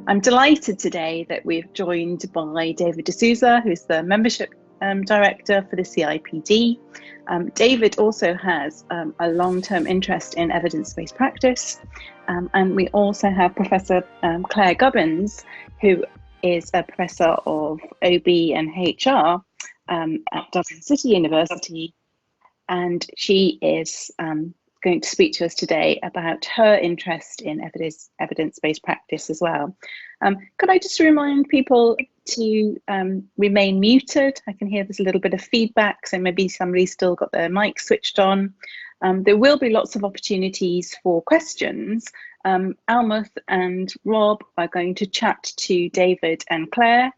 I'm delighted today that we're joined by David D'Souza, who's the Membership Director for the Cipd. David also has a long-term interest in evidence-based practice, and we also have Professor Claire Gubbins, who is a Professor of OB and HR at Dublin City University, and she is going to speak to us today about her interest in evidence-based practice as well. Could I just remind people to remain muted? I can hear there's a little bit of feedback, so maybe somebody's still got their mic switched on. There will be lots of opportunities for questions. Almuth and Rob are going to chat to David and Claire.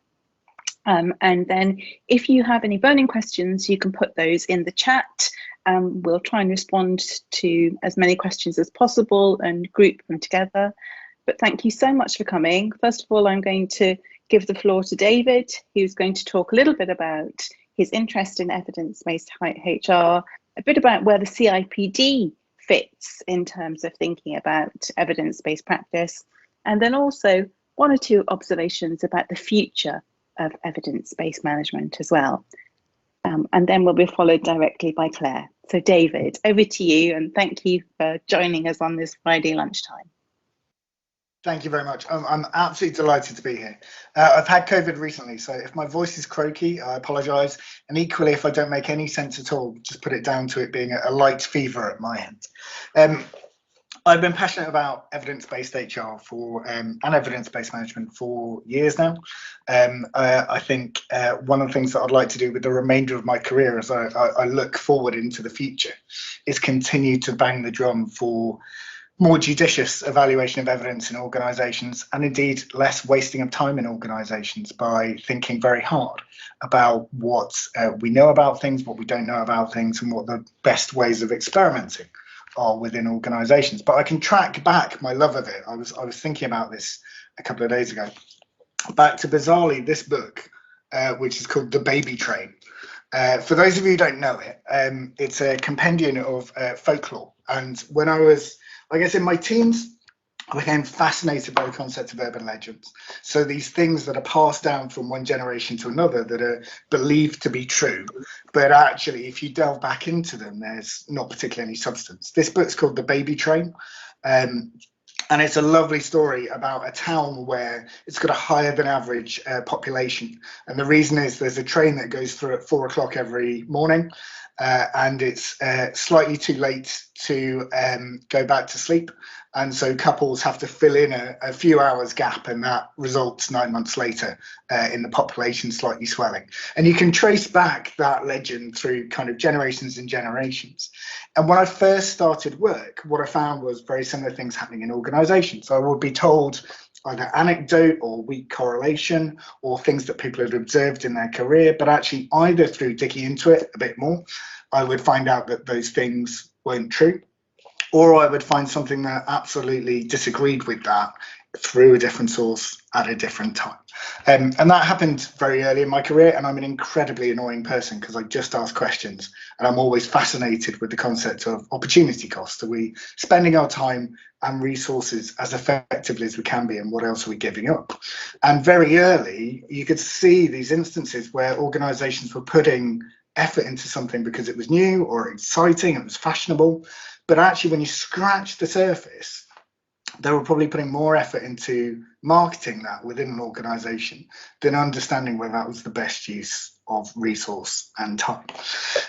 And then if you have any burning questions, you can put those in the chat. We'll try and respond to as many questions as possible and group them together. But thank you so much for coming. First of all, I'm going to give the floor to David, who's going to talk a little bit about his interest in evidence-based HR, a bit about where the Cipd fits in terms of thinking about evidence-based practice, and then also one or two observations about the future of evidence-based management as well. And then we'll be followed directly by Claire. So David, over to you, and thank you for joining us on this Friday lunchtime. Thank you very much. I'm absolutely delighted to be here. I've had COVID recently, so if my voice is croaky, I apologise. And equally, if I don't make any sense at all, just put it down to it being a light fever at my end. I've been passionate about evidence-based HR and evidence-based management for years now. I think one of the things that I'd like to do with the remainder of my career as I look forward into the future is continue to bang the drum for more judicious evaluation of evidence in organisations, and indeed less wasting of time in organisations by thinking very hard about what we know about things, what we don't know about things, and what the best ways of experimenting are within organisations. But I can track back my love of it. I was thinking about this a couple of days ago, back to bizarrely this book, which is called The Baby Train. For those of you who don't know it, it's a compendium of folklore. And when I was, I guess, in my teens, I became fascinated by the concept of urban legends. So these things that are passed down from one generation to another that are believed to be true, but actually, if you delve back into them, there's not particularly any substance. This book's called The Baby Train. And it's a lovely story about a town where it's got a higher than average population. And the reason is there's a train that goes through at 4 o'clock every morning. And it's slightly too late to go back to sleep. And so couples have to fill in a few hours gap, and that results 9 months later in the population slightly swelling. And you can trace back that legend through kind of generations and generations. And when I first started work, what I found was very similar things happening in organizations. So I would be told either anecdote or weak correlation or things that people had observed in their career, but actually either through digging into it a bit more, I would find out that those things weren't true, or I would find something that absolutely disagreed with that through a different source at a different time. And that happened very early in my career, and I'm an incredibly annoying person because I just ask questions, and I'm always fascinated with the concept of opportunity cost. Are we spending our time and resources as effectively as we can be, and what else are we giving up? And very early, you could see these instances where organizations were putting effort into something because it was new or exciting, it was fashionable. But actually, when you scratch the surface, they were probably putting more effort into marketing that within an organization than understanding whether that was the best use of resource and time.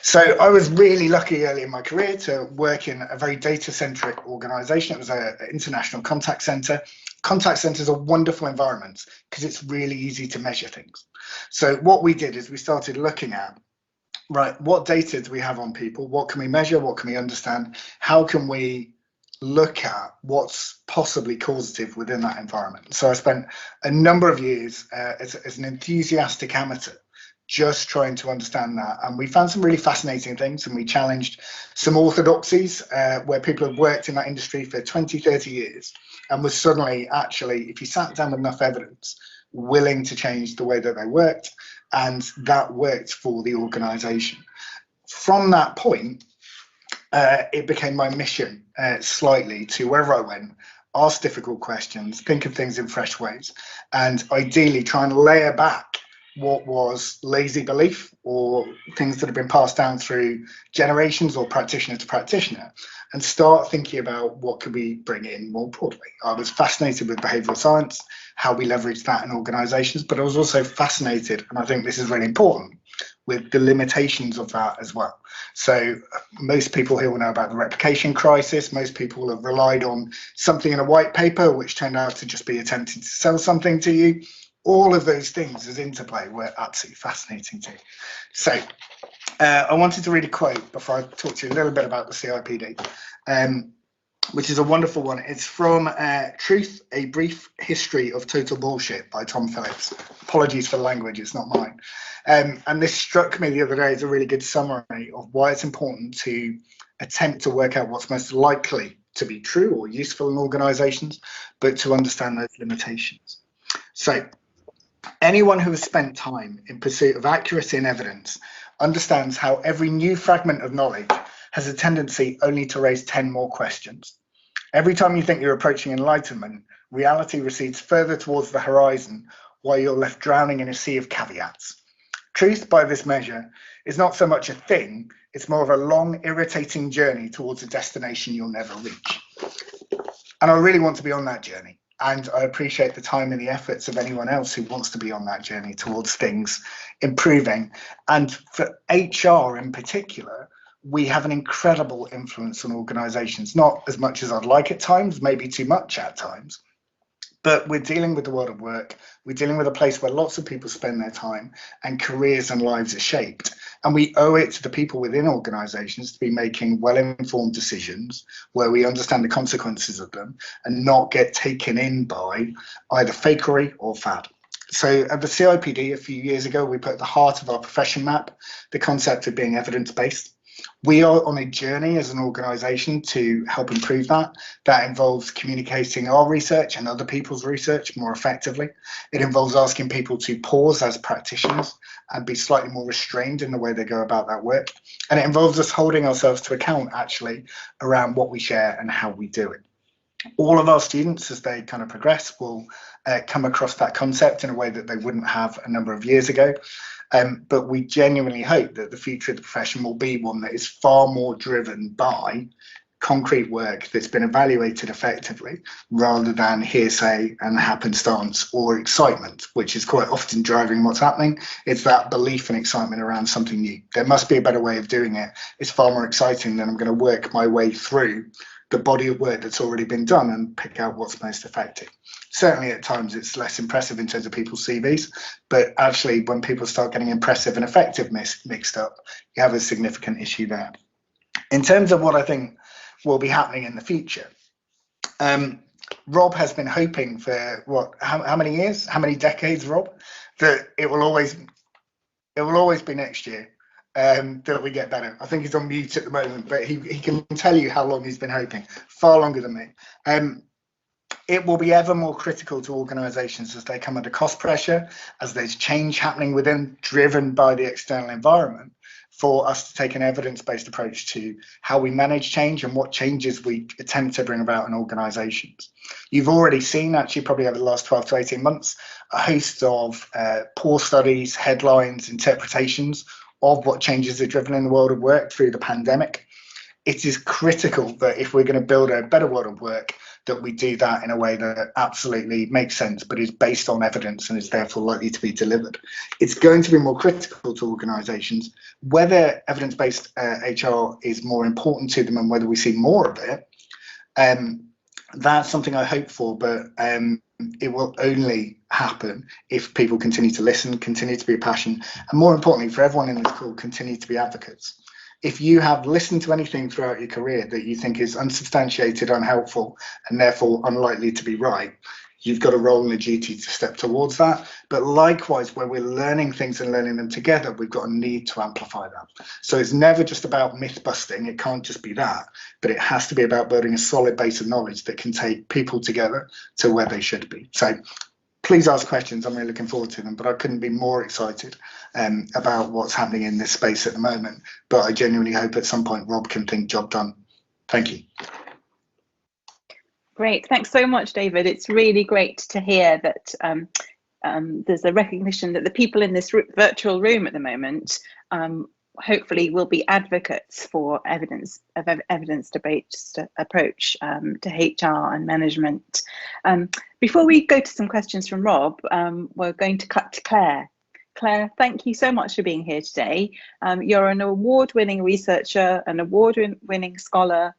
So I was really lucky early in my career to work in a very data-centric organization. It was an international contact center. Contact centers are wonderful environments because it's really easy to measure things. So what we did is we started looking at, right, what data do we have on people? What can we measure? What can we understand? How can we look at what's possibly causative within that environment? So I spent a number of years as an enthusiastic amateur just trying to understand that, and we found some really fascinating things, and we challenged some orthodoxies where people had worked in that industry for 20, 30 years and was suddenly, actually, if you sat down with enough evidence, willing to change the way that they worked, and that worked for the organization. From that point, it became my mission slightly to wherever I went, ask difficult questions, think of things in fresh ways, and ideally try and layer back what was lazy belief or things that have been passed down through generations or practitioner to practitioner, and start thinking about what could we bring in more broadly. I was fascinated with behavioural science, how we leverage that in organisations, but I was also fascinated, and I think this is really important, with the limitations of that as well. So most people here will know about the replication crisis. Most people have relied on something in a white paper, which turned out to just be attempting to sell something to you. All of those things as interplay were absolutely fascinating to me. So I wanted to read a quote before I talk to you a little bit about the CIPD, which is a wonderful one. It's from Truth, A Brief History of Total Bullshit by Tom Phillips. Apologies for the language, it's not mine. And this struck me the other day as a really good summary of why it's important to attempt to work out what's most likely to be true or useful in organisations, but to understand those limitations. So anyone who has spent time in pursuit of accuracy and evidence understands how every new fragment of knowledge has a tendency only to raise 10 more questions. Every time you think you're approaching enlightenment, reality recedes further towards the horizon while you're left drowning in a sea of caveats. Truth, by this measure, is not so much a thing, it's more of a long, irritating journey towards a destination you'll never reach. And I really want to be on that journey. And I appreciate the time and the efforts of anyone else who wants to be on that journey towards things improving. And for HR in particular, we have an incredible influence on organisations, not as much as I'd like at times, maybe too much at times. But we're dealing with the world of work. We're dealing with a place where lots of people spend their time and careers and lives are shaped. And we owe it to the people within organisations to be making well-informed decisions where we understand the consequences of them and not get taken in by either fakery or fad. So at the CIPD a few years ago, we put at the heart of our profession map the concept of being evidence-based. We are on a journey as an organisation to help improve that. That involves communicating our research and other people's research more effectively. It involves asking people to pause as practitioners and be slightly more restrained in the way they go about that work. And it involves us holding ourselves to account actually around what we share and how we do it. All of our students, as they kind of progress, will come across that concept in a way that they wouldn't have a number of years ago. But we genuinely hope that the future of the profession will be one that is far more driven by concrete work that's been evaluated effectively rather than hearsay and happenstance or excitement, which is quite often driving what's happening. It's that belief and excitement around something new. There must be a better way of doing it. It's far more exciting than I'm going to work my way through the body of work that's already been done and pick out what's most effective. Certainly at times it's less impressive in terms of people's CVs, but actually when people start getting impressive and effective mixed up, you have a significant issue there. In terms of what I think will be happening in the future, Rob has been hoping for how many years, how many decades, Rob, that it will always be next year. That we get better. I think he's on mute at the moment, but he can tell you how long he's been hoping, far longer than me. It will be ever more critical to organisations as they come under cost pressure, as there's change happening within, driven by the external environment, for us to take an evidence-based approach to how we manage change and what changes we attempt to bring about in organisations. You've already seen, actually, probably over the last 12 to 18 months, a host of poor studies, headlines, interpretations of what changes are driven in the world of work through the pandemic. It is critical that if we're going to build a better world of work, that we do that in a way that absolutely makes sense, but is based on evidence and is therefore likely to be delivered. It's going to be more critical to organisations. Whether evidence-based HR is more important to them and whether we see more of it, that's something I hope for, but it will only happen if people continue to listen, continue to be passionate, and more importantly, for everyone in this call, continue to be advocates. If you have listened to anything throughout your career that you think is unsubstantiated, unhelpful, and therefore unlikely to be right, you've got a role and a duty to step towards that. But likewise, where we're learning things and learning them together, we've got a need to amplify that. So it's never just about myth busting. It can't just be that, but it has to be about building a solid base of knowledge that can take people together to where they should be. So please ask questions. I'm really looking forward to them, but I couldn't be more excited about what's happening in this space at the moment. But I genuinely hope at some point Rob can think job done. Thank you. Great, thanks so much, David. It's really great to hear that there's a recognition that the people in this virtual room at the moment hopefully will be advocates for evidence-based approach to HR and management. Before we go to some questions from Rob, we're going to cut to Claire. Claire, thank you so much for being here today. You're an award-winning researcher, an award-winning scholar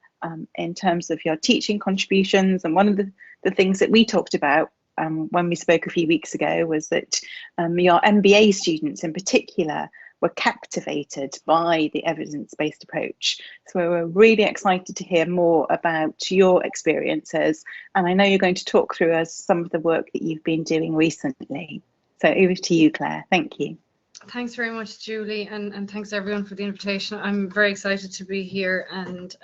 in terms of your teaching contributions, and one of the things that we talked about when we spoke a few weeks ago was that your MBA students in particular were captivated by the evidence-based approach. So we're really excited to hear more about your experiences, and I know you're going to talk through us some of the work that you've been doing recently. So over to you, Claire. Thank you. Thanks very much, Julie, and thanks everyone for the invitation. I'm very excited to be here, and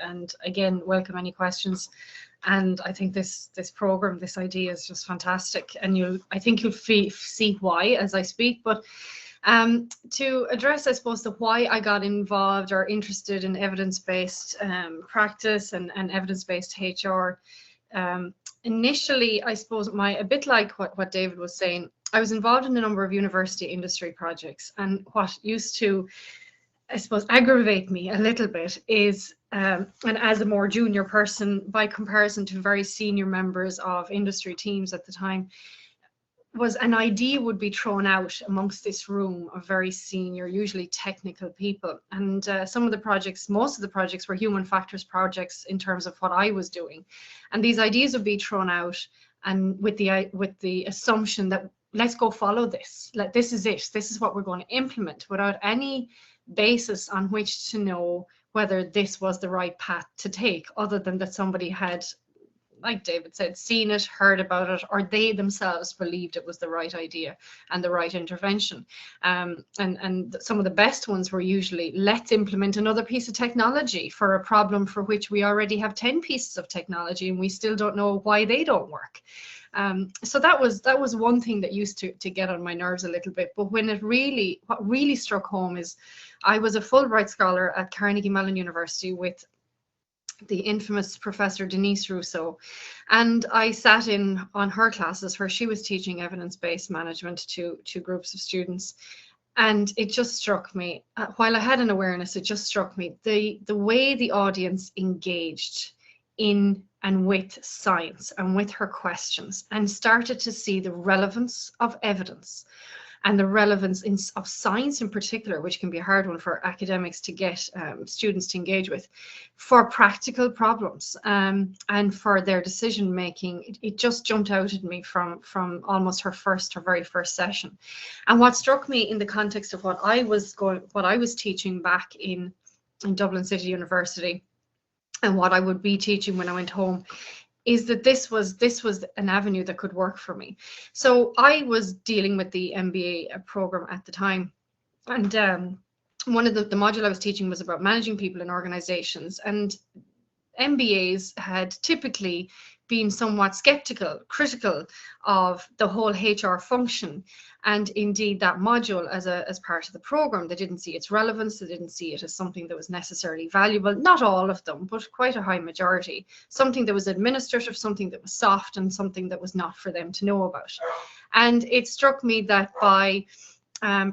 again, welcome any questions. And I think this program, this idea is just fantastic, and I think you'll see why as I speak. But to address, I suppose, the why I got involved or interested in evidence-based practice and evidence-based HR. Initially, I suppose a bit like what David was saying, I was involved in a number of university industry projects, and what used to, I suppose, aggravate me a little bit is, and as a more junior person by comparison to very senior members of industry teams at the time, was an idea would be thrown out amongst this room of very senior, usually technical people. And some of the projects, most of the projects were human factors projects in terms of what I was doing. And these ideas would be thrown out, and with the assumption that let's go follow this. This is it. This is what we're going to implement, without any basis on which to know whether this was the right path to take, other than that somebody had, like David said, seen it, heard about it, or they themselves believed it was the right idea and the right intervention. And some of the best ones were usually, let's implement another piece of technology for a problem for which we already have 10 pieces of technology and we still don't know why they don't work. So that was one thing that used to get on my nerves a little bit. But what really struck home is I was a Fulbright scholar at Carnegie Mellon University with the infamous Professor Denise Rousseau, and I sat in on her classes where she was teaching evidence-based management to groups of students. And it just struck me, while I had an awareness, it just struck me the way the audience engaged in and with science and with her questions, and started to see the relevance of evidence and the relevance of science in particular, which can be a hard one for academics to get students to engage with, for practical problems and for their decision making. It just jumped out at me from almost her very first session. And what struck me in the context of what I was teaching back in Dublin City University, and what I would be teaching when I went home, is that this was an avenue that could work for me. So I was dealing with the MBA program at the time, and one of the module I was teaching was about managing people in organizations, and MBAs had typically been somewhat critical of the whole HR function, and indeed that module as part of the program. They didn't see its relevance, they didn't see it as something that was necessarily valuable. Not all of them, but quite a high majority. Something that was administrative, something that was soft, and something that was not for them to know about. And it struck me that by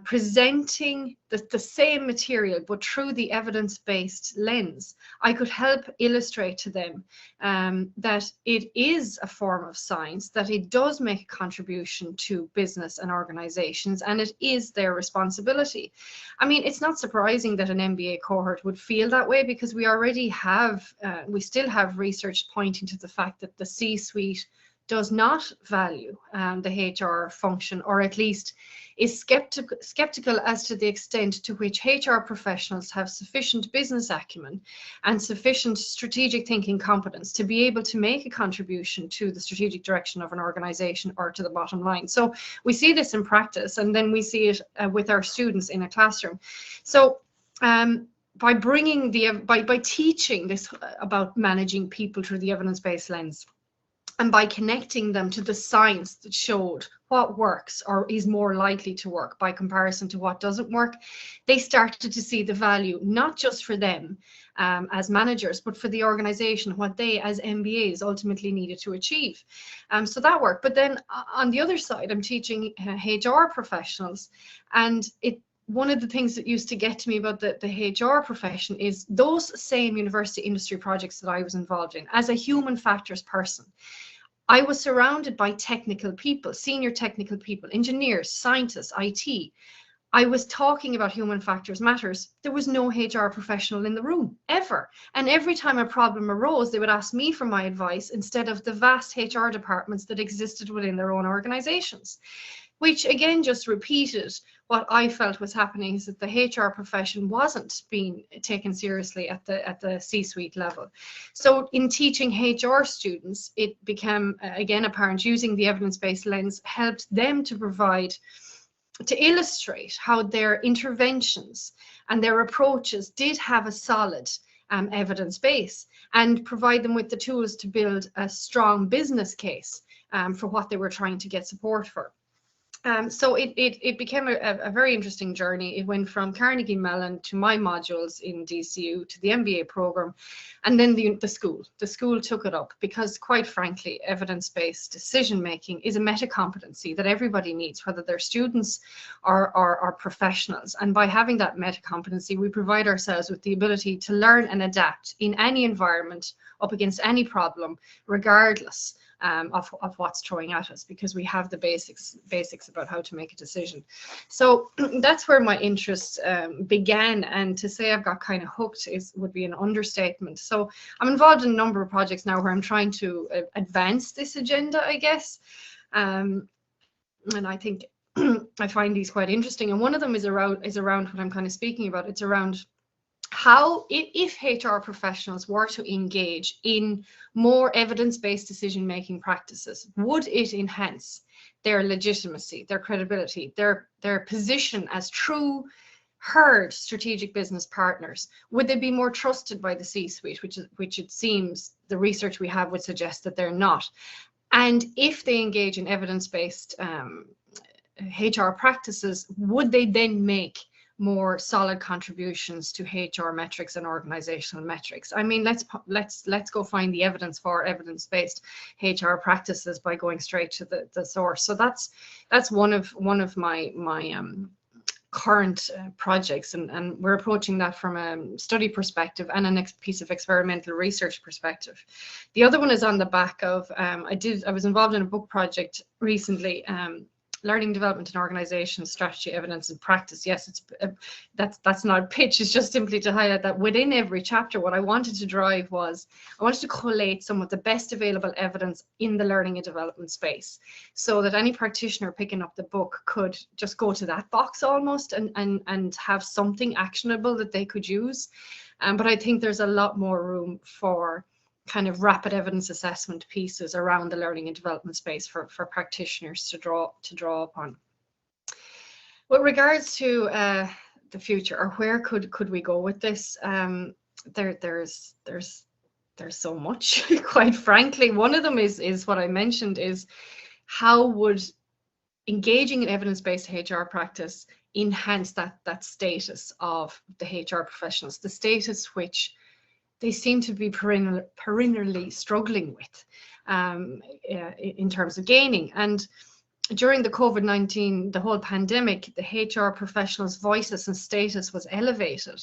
presenting the same material but through the evidence-based lens, I could help illustrate to them that it is a form of science, that it does make a contribution to business and organizations, and it is their responsibility. I mean, it's not surprising that an MBA cohort would feel that way, because we already have, we still have research pointing to the fact that the C-suite does not value the HR function, or at least is skeptical as to the extent to which HR professionals have sufficient business acumen and sufficient strategic thinking competence to be able to make a contribution to the strategic direction of an organization or to the bottom line. So we see this in practice, and then we see it with our students in a classroom. So by teaching this about managing people through the evidence-based lens, and by connecting them to the science that showed what works or is more likely to work by comparison to what doesn't work, they started to see the value, not just for them as managers, but for the organization, what they as MBAs ultimately needed to achieve. So that worked. But then on the other side, I'm teaching HR professionals, and one of the things that used to get to me about the HR profession is those same university industry projects that I was involved in as a human factors person. I was surrounded by technical people, senior technical people, engineers, scientists, IT. I was talking about human factors matters. There was no HR professional in the room, ever. And every time a problem arose, they would ask me for my advice instead of the vast HR departments that existed within their own organizations, which again just repeated what I felt was happening, is that the HR profession wasn't being taken seriously at the C-suite level. So in teaching HR students, it became again apparent, using the evidence-based lens helped them to illustrate how their interventions and their approaches did have a solid evidence base, and provide them with the tools to build a strong business case for what they were trying to get support for. So it became a very interesting journey. It went from Carnegie Mellon to my modules in DCU to the MBA program, and then the school. The school took it up because, quite frankly, evidence-based decision-making is a meta competency that everybody needs, whether they're students or professionals. And by having that meta competency, we provide ourselves with the ability to learn and adapt in any environment, up against any problem, regardless of what's throwing at us, because we have the basics about how to make a decision. So that's where my interest began, and to say I've got kind of hooked would be an understatement. So I'm involved in a number of projects now where I'm trying to advance this agenda, I guess, and I think I find these quite interesting. And one of them is around what I'm kind of speaking about. It's around how, if HR professionals were to engage in more evidence-based decision-making practices, would it enhance their legitimacy, their credibility, their position as true heard strategic business partners? Would they be more trusted by the C-suite, which it seems the research we have would suggest that they're not? And if they engage in evidence-based HR practices, would they then make more solid contributions to HR metrics and organizational metrics? I mean, let's go find the evidence for evidence-based HR practices by going straight to the source. So that's one of my current projects, and we're approaching that from a study perspective and a next piece of experimental research perspective. The other one is on the back of I was involved in a book project recently, Learning, Development and Organization, Strategy, Evidence and Practice. Yes, it's that's not a pitch. It's just simply to highlight that within every chapter, what I wanted to drive was, I wanted to collate some of the best available evidence in the learning and development space, so that any practitioner picking up the book could just go to that box almost and have something actionable that they could use. But I think there's a lot more room for kind of rapid evidence assessment pieces around the learning and development space for practitioners to draw upon. With regards to the future, or where could we go with this, there's so much, quite frankly. One of them is what I mentioned, is how would engaging in evidence-based HR practice enhance that status of the HR professionals, the status which they seem to be perennially struggling with in terms of gaining. And during the COVID-19, the whole pandemic, the HR professionals' voices and status was elevated.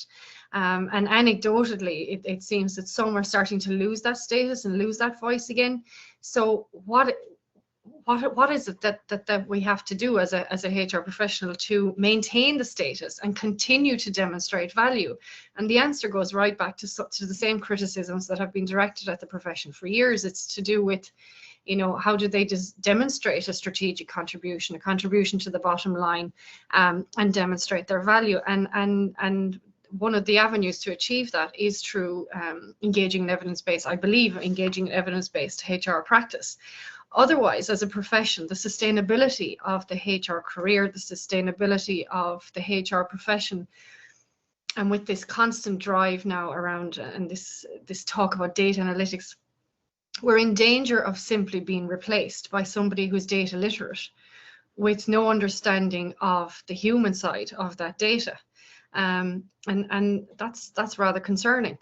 And anecdotally, it seems that some are starting to lose that status and lose that voice again. So what is it that we have to do as a HR professional to maintain the status and continue to demonstrate value? And the answer goes right back to the same criticisms that have been directed at the profession for years. It's to do with, how do they just demonstrate a strategic contribution, a contribution to the bottom line, and demonstrate their value. And one of the avenues to achieve that is through engaging in evidence-based, I believe, engaging in evidence-based HR practice. Otherwise, as a profession, the sustainability of the HR career, the sustainability of the HR profession, and with this constant drive now around and this talk about data analytics, we're in danger of simply being replaced by somebody who's data literate with no understanding of the human side of that data. and that's rather concerning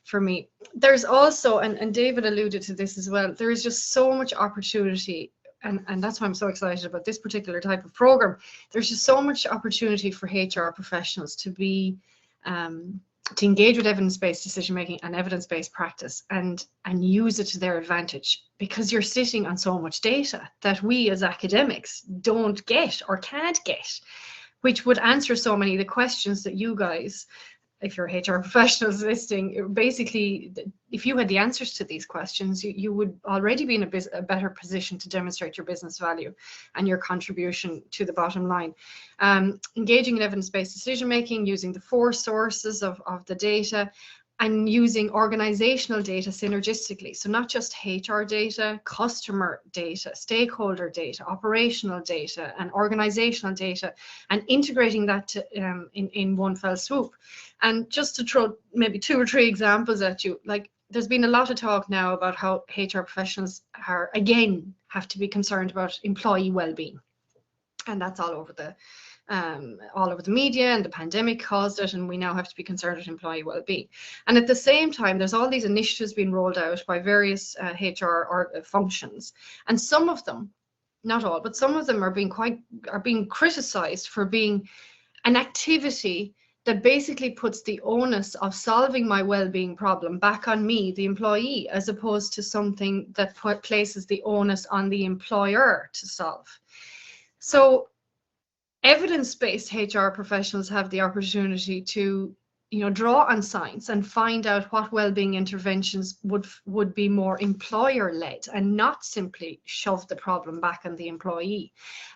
for me. There's also, and David alluded to this as well, there is just so much opportunity, and that's why I'm so excited about this particular type of program. There's just so much opportunity for HR professionals to be to engage with evidence-based decision-making and evidence-based practice and use it to their advantage, because you're sitting on so much data that we as academics don't get or can't get, which would answer so many of the questions that you guys, if you're HR professionals listening, basically, if you had the answers to these questions, you would already be in a better position to demonstrate your business value and your contribution to the bottom line. Engaging in evidence-based decision-making, using the 4 sources of the data, and using organizational data synergistically. So not just HR data, customer data, stakeholder data, operational data, and organizational data, and integrating that to, in one fell swoop. And just to throw maybe 2 or 3 examples at you, like there's been a lot of talk now about how HR professionals are, again, have to be concerned about employee well-being. And that's all over the media, and the pandemic caused it, and we now have to be concerned with employee well-being. And at the same time, there's all these initiatives being rolled out by various HR functions, and some of them, not all, but some of them are being criticized for being an activity that basically puts the onus of solving my well-being problem back on me, the employee, as opposed to something that places the onus on the employer to solve. So evidence-based HR professionals have the opportunity to, draw on science and find out what well-being interventions would be more employer-led and not simply shove the problem back on the employee.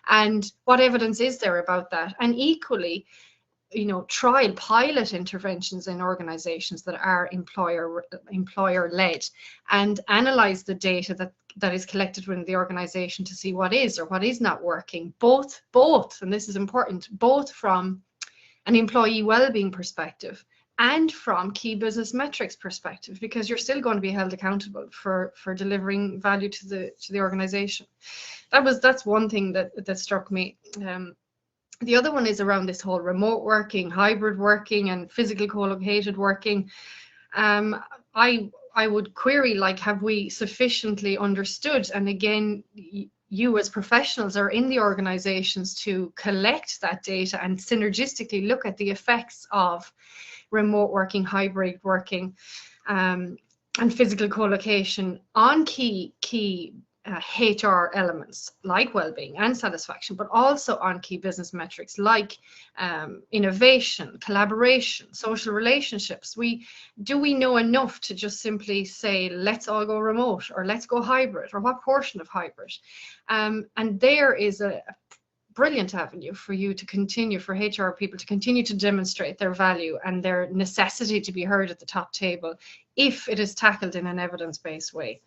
And what evidence is there about that? And equally, trial pilot interventions in organizations that are employer-led, and analyze the data that is collected within the organization to see what is or what is not working, both, and this is important, both from an employee well-being perspective and from key business metrics perspective, because you're still going to be held accountable for delivering value to the organization. That's one thing that struck me. The other one is around this whole remote working, hybrid working, and physical co-located working. I would query, have we sufficiently understood? And again, you as professionals are in the organizations to collect that data and synergistically look at the effects of remote working, hybrid working, and physical co-location on key HR elements like well-being and satisfaction, but also on key business metrics like innovation, collaboration, social relationships. Do we know enough to just simply say, let's all go remote, or let's go hybrid, or what portion of hybrid? And there is a brilliant avenue for you to continue, for HR people to continue to demonstrate their value and their necessity to be heard at the top table if it is tackled in an evidence-based way.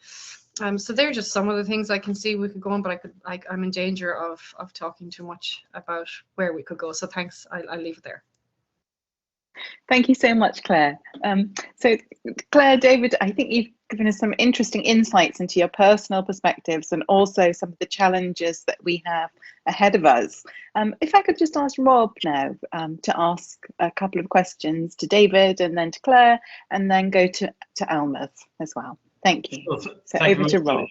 So they're just some of the things I can see we could go on, but I'm in danger of talking too much about where we could go. So thanks, I'll leave it there. Thank you so much, Claire. So Claire, David, I think you've given us some interesting insights into your personal perspectives and also some of the challenges that we have ahead of us. If I could just ask Rob now to ask a couple of questions to David, and then to Claire, and then go to Almuth as well. Thank you. Well, so over to Rob.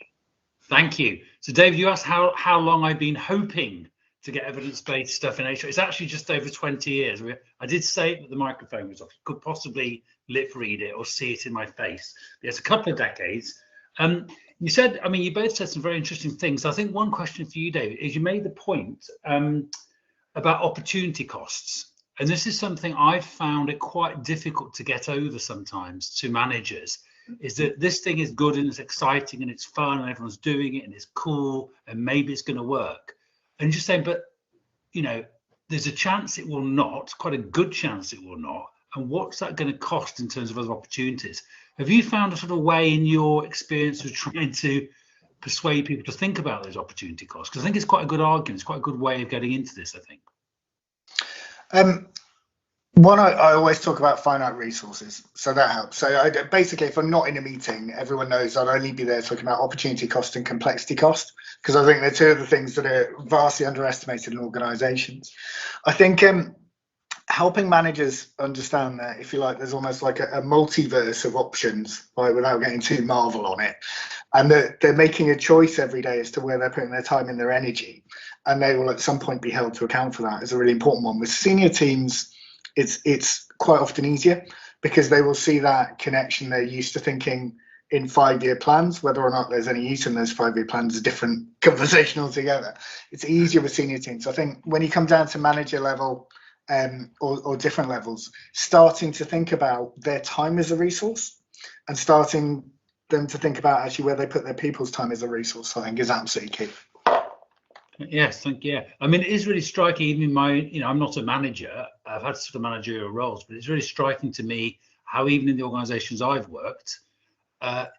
Thank you. So David, you asked how long I've been hoping to get evidence-based stuff in HR. It's actually just over 20 years. I did say that the microphone was off. You could possibly lip read it or see it in my face. It's a couple of decades. You said, you both said some very interesting things. I think one question for you, David, is you made the point about opportunity costs. And this is something I've found it quite difficult to get over sometimes to managers, is that this thing is good and it's exciting and it's fun and everyone's doing it and it's cool and maybe it's going to work. And just saying, but, there's a chance it will not, quite a good chance it will not. And what's that going to cost in terms of other opportunities? Have you found a sort of way in your experience of trying to persuade people to think about those opportunity costs? Because I think it's quite a good argument. It's quite a good way of getting into this, I think. One, I always talk about finite resources, so that helps. So basically, if I'm not in a meeting, everyone knows I'll only be there talking about opportunity cost and complexity cost, because I think they're two of the things that are vastly underestimated in organisations. I think helping managers understand that, if you like, there's almost like a multiverse of options, right, without getting too Marvel on it, and that they're making a choice every day as to where they're putting their time and their energy, and they will at some point be held to account for that, is a really important one. With senior teams, it's quite often easier because they will see that connection. They're used to thinking in 5-year plans. Whether or not there's any use in those 5-year plans is a different conversation altogether. It's easier with senior teams. I think when you come down to manager level, or different levels, starting to think about their time as a resource and starting them to think about actually where they put their people's time as a resource, I think, is absolutely key. Yes, thank you. I mean, it is really striking. Even my, I'm not a manager. I've had sort of managerial roles, but it's really striking to me how even in the organisations I've worked,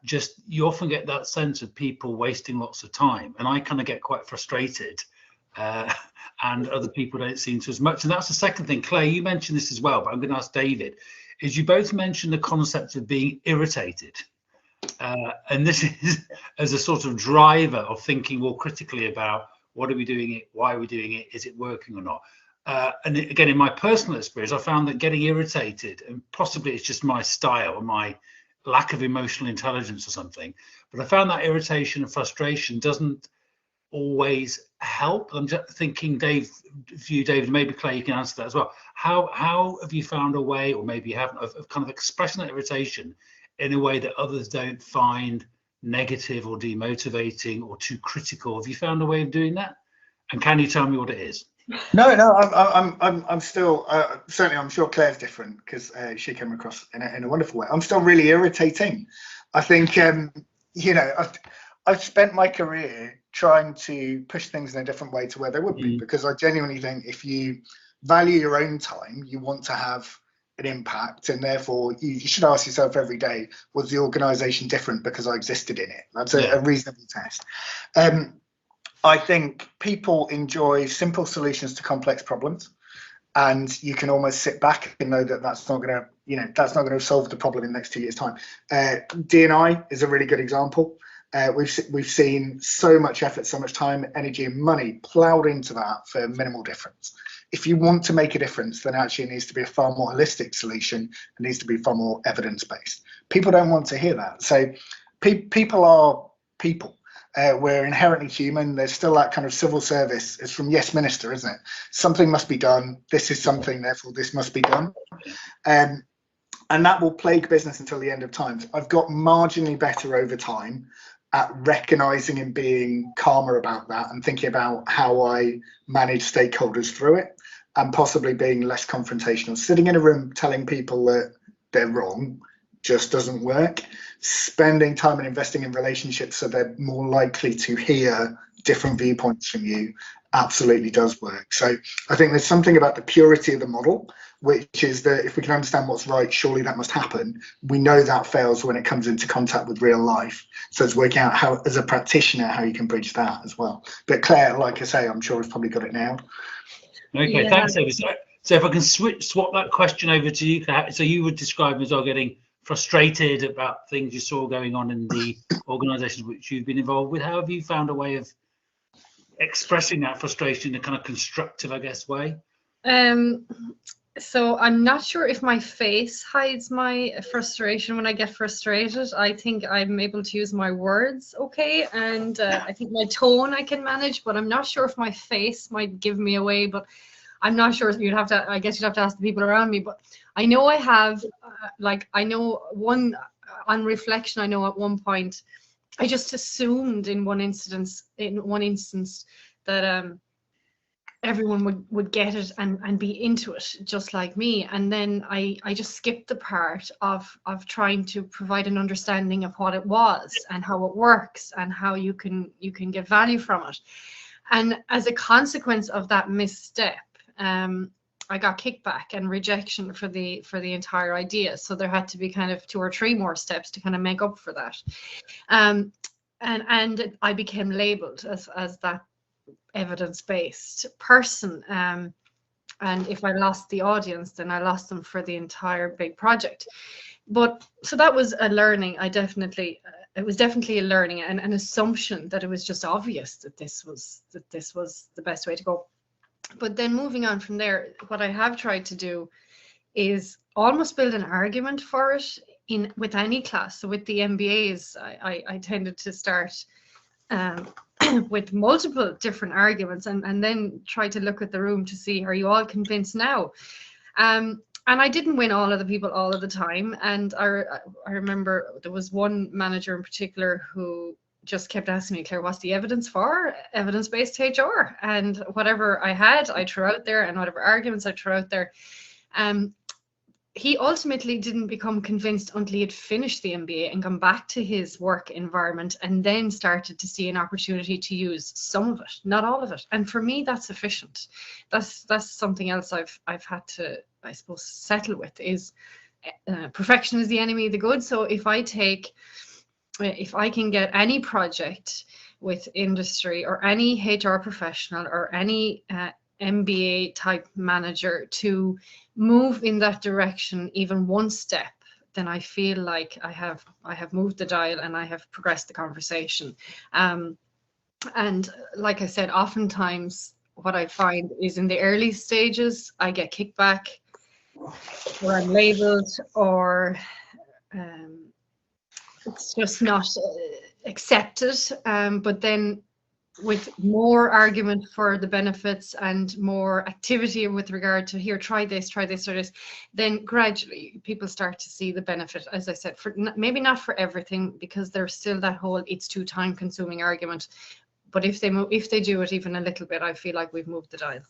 just you often get that sense of people wasting lots of time, and I kind of get quite frustrated. And other people don't seem to as much. And that's the second thing. Claire, you mentioned this as well, but I'm going to ask David, is you both mentioned the concept of being irritated. And this is as a sort of driver of thinking more critically about what are we doing it, why are we doing it, is it working or not? And again, in my personal experience, I found that getting irritated, and possibly it's just my style or my lack of emotional intelligence or something, but I found that irritation and frustration doesn't always help. I'm just thinking, Dave, for you, David, maybe Claire, you can answer that as well. How have you found a way, or maybe you haven't, of kind of expressing that irritation in a way that others don't find negative or demotivating or too critical? Have you found a way of doing that? And can you tell me what it is? No, I'm still certainly. I'm sure Claire's different because she came across in a wonderful way. I'm still really irritating. I think I've spent my career trying to push things in a different way to where they would be, because I genuinely think if you value your own time, you want to have an impact, and therefore you should ask yourself every day, was the organisation different because I existed in it? That's a reasonable test. I think people enjoy simple solutions to complex problems, and you can almost sit back and know that that's not going to solve the problem in the next 2 years' time. D&I is a really good example. We've seen so much effort, so much time, energy, and money ploughed into that for minimal difference. If you want to make a difference, then actually it needs to be a far more holistic solution. It needs to be far more evidence-based. People don't want to hear that. So people are people. We're inherently human. There's still that kind of civil service. It's from Yes Minister, isn't it? Something must be done. This is something, therefore this must be done. And that will plague business until the end of times. I've got marginally better over time at recognizing and being calmer about that, and thinking about how I manage stakeholders through it, and possibly being less confrontational. Sitting in a room telling people that they're wrong just doesn't work. Spending time and investing in relationships so they're more likely to hear different viewpoints from you absolutely does work. So I think there's something about the purity of the model, which is that if we can understand what's right, surely that must happen. We know that fails when it comes into contact with real life. So it's working out how, as a practitioner, how you can bridge that as well. But Claire, like I say, I'm sure has probably got it nailed. Okay, yeah. Thanks, David. So if I can swap that question over to you, Claire. So you would describe as well getting frustrated about things you saw going on in the organisations which you've been involved with. How have you found a way of expressing that frustration in a kind of constructive, I guess, way? So I'm not sure if my face hides my frustration when I get frustrated. I think I'm able to use my words okay, and I think my tone I can manage, but I'm not sure if my face might give me away. But I'm not sure. I guess you'd have to ask the people around me. But I know I have, on reflection, I know at one point I just assumed in one instance that everyone would get it and be into it just like me, and then I just skipped the part of trying to provide an understanding of what it was and how it works and how you can get value from it. And as a consequence of that misstep, I got kickback and rejection for the entire idea. So there had to be kind of 2 or 3 more steps to kind of make up for that. And I became labeled as that evidence-based person. And if I lost the audience, then I lost them for the entire big project. But so that was a learning. It was definitely a learning and an assumption that it was just obvious that this was the best way to go. But then moving on from there, what I have tried to do is almost build an argument for it with any class. So with the MBAs, I tended to start with multiple different arguments and then try to look at the room to see, are you all convinced now? And I didn't win all of the people all of the time. And I remember there was one manager in particular who just kept asking me, Claire, what's the evidence for? Evidence-based HR. And whatever I had, I threw out there, and whatever arguments I threw out there. He ultimately didn't become convinced until he had finished the MBA and gone back to his work environment, and then started to see an opportunity to use some of it, not all of it. And for me, that's sufficient. That's something else I've had to, I suppose, settle with, is perfection is the enemy of the good. So if I can get any project with industry or any HR professional or any MBA type manager to move in that direction even one step, then I feel like I have moved the dial and I have progressed the conversation. And like I said, oftentimes what I find is in the early stages, I get kickback, or I'm labeled, or it's just not accepted. But then with more argument for the benefits and more activity with regard to, here, try this, then gradually people start to see the benefit, as I said, for maybe not for everything, because there's still that whole it's too time consuming argument. But if they do it even a little bit, I feel like we've moved the dial.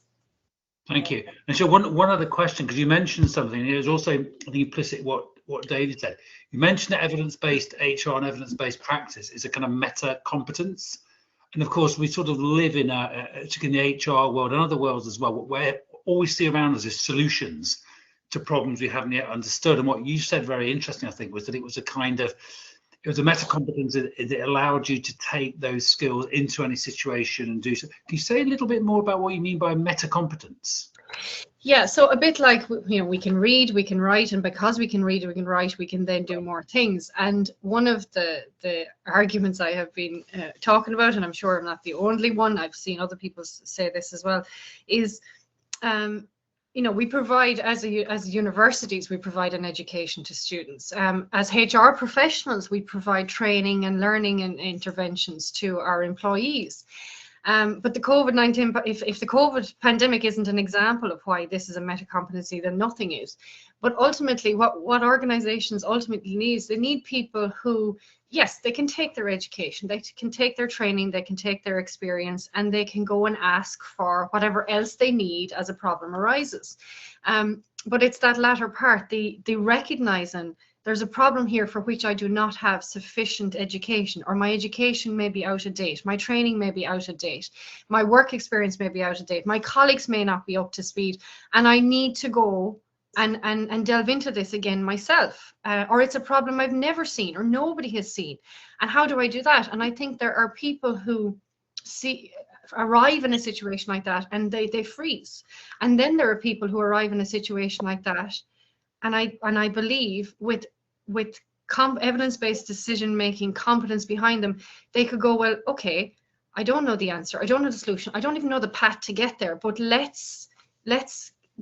Thank you. And so one other question, because you mentioned something, it was also, I think, implicit what David said. You mentioned that evidence-based HR and evidence-based practice is a kind of meta competence. And of course, we sort of live in the HR world and other worlds as well, where all we see around us is solutions to problems we haven't yet understood. And what you said, very interesting, I think, was that it was a meta competence that allowed you to take those skills into any situation and do so. Can you say a little bit more about what you mean by meta competence? Yeah, so a bit like, we can read, we can write, and because we can read, we can write, we can then do more things. And one of the arguments I have been talking about, and I'm sure I'm not the only one, I've seen other people say this as well, is, we provide, as universities, we provide an education to students. As HR professionals, we provide training and learning and interventions to our employees. But the COVID-19, if the COVID pandemic isn't an example of why this is a meta competency, then nothing is. But ultimately, what organizations ultimately need, they need people who, yes, they can take their education, they can take their training, they can take their experience, and they can go and ask for whatever else they need as a problem arises. But it's that latter part, the recognizing there's a problem here for which I do not have sufficient education, or my education may be out of date, my training may be out of date, my work experience may be out of date, my colleagues may not be up to speed, and I need to go and delve into this again myself, or it's a problem I've never seen or nobody has seen. And how do I do that? And I think there are people who arrive in a situation like that and they freeze. And then there are people who arrive in a situation like that, and I believe with evidence-based decision-making competence behind them, they could go, well, okay, I don't know the answer, I don't know the solution, I don't even know the path to get there, but let's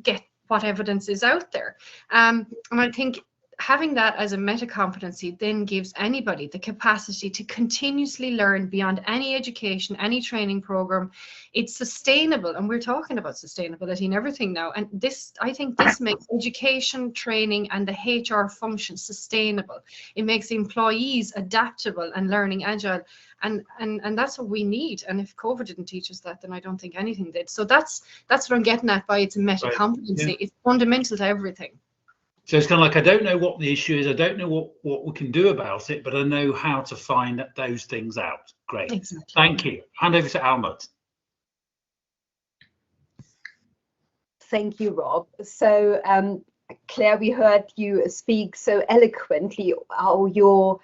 get what evidence is out there. And I think having that as a meta competency then gives anybody the capacity to continuously learn beyond any education, any training program. It's sustainable, and we're talking about sustainability and everything now. And I think this makes education, training, and the HR function sustainable. It makes employees adaptable and learning agile. And that's what we need. And if COVID didn't teach us that, then I don't think anything did. So that's what I'm getting at by it's a meta competency. Yeah. It's fundamental to everything. So it's kind of like, I don't know what the issue is, I don't know what we can do about it, but I know how to find those things out. Great. Exactly. Thank you. Hand over to Almuth. Thank you, Rob. So, Claire, we heard you speak so eloquently how your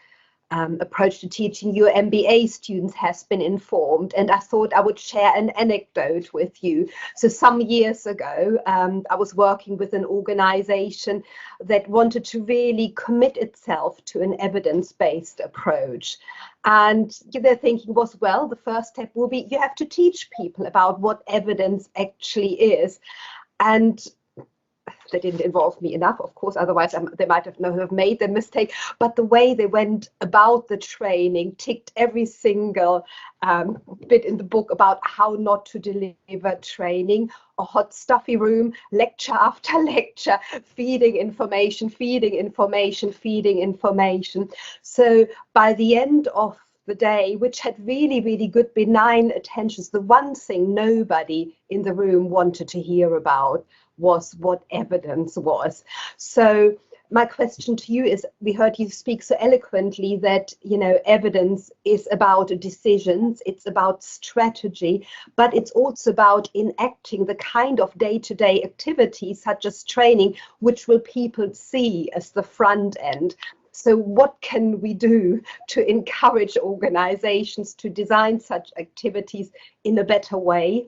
approach to teaching your MBA students has been informed, and I thought I would share an anecdote with you. So some years ago, I was working with an organization that wanted to really commit itself to an evidence-based approach. And their thinking was, well, the first step will be you have to teach people about what evidence actually is. And they didn't involve me enough, of course, otherwise they might have made the mistake. But the way they went about the training ticked every single bit in the book about how not to deliver training. A hot, stuffy room, lecture after lecture, feeding information, feeding information, feeding information. So by the end of the day, which had really, really good benign attentions, the one thing nobody in the room wanted to hear about was what evidence was. So my question to you is, we heard you speak so eloquently that, you know, evidence is about decisions, it's about strategy, but it's also about enacting the kind of day-to-day activities such as training, which will people see as the front end. So what can we do to encourage organizations to design such activities in a better way?